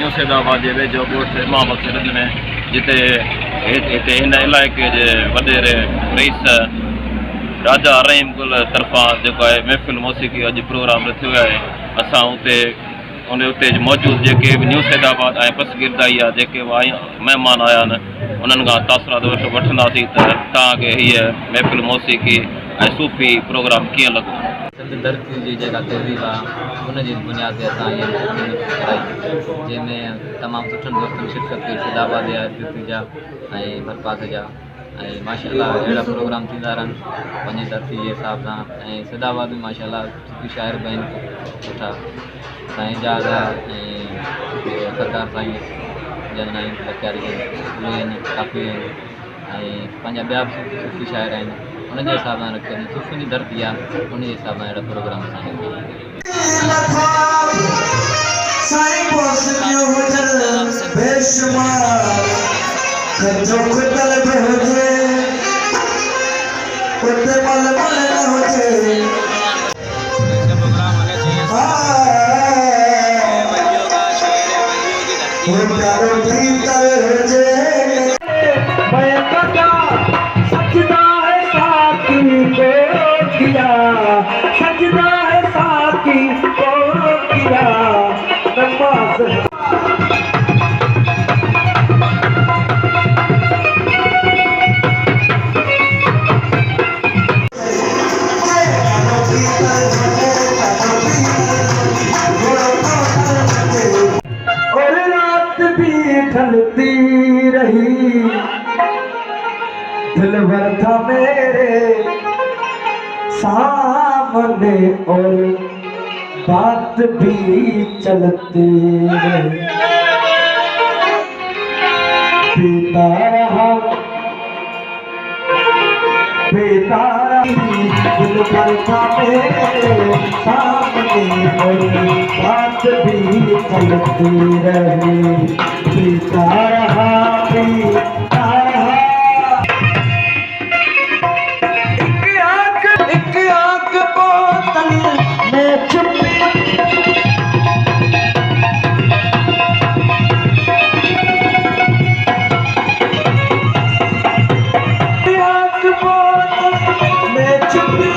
New Saidabad जे वेझो ॻोठ इमाम मस्जिद में जिते हिते हिन इलाइक़े जे वॾेरे रईस राजा रहीम गुल तरफ़ां जेको आहे महफ़िल मौसीक़ी अॼु प्रोग्राम रखियो आहे। असां उते मौजूदु जेके बि न्यू सैदाबाद ऐं पसगिरदाई जेके महिमान आया आहिनि उन्हनि खां तासुरात वठंदासीं त तव्हांखे हीअ महफ़िल मौसीक़ी ऐं सूफ़ी प्रोग्राम कीअं लॻो। सिंध धरती जी जेका तहज़ीब आहे उनजी बुनियाद ते असां इहा कराई जंहिंमें तमामु सुठनि दोस्तनि शिरकत कई सैदाबाद जा जा ऐं भरपास जा ऐं माशाअल्लाह अहिड़ा प्रोग्राम थींदा रहनि पंहिंजी धरती जे हिसाब सां। ऐं सैदाबाद में माशाअल्लाह सुठी शाइर बि आहिनि सुठा साईं जहाज ऐं सरदार साईं जन आहिनि लखियारी उहे आहिनि काफ़ी आहिनि ऐं पंहिंजा ॿिया बि सुठी शाइर आहिनि उनजे हिसाब सां रखियो सूफ़ियुनि जी धरती आहे उनजे हिसाब सां अहिड़ा प्रोग्राम सजदा है साकी को किया नमाज और रात भी ढलती रही दिलवर था मेरे सामने और बात भी चलती रही पीता रहा दिलवर था मेरे सामने और बात भी चलती रही पीता रहा में छुपी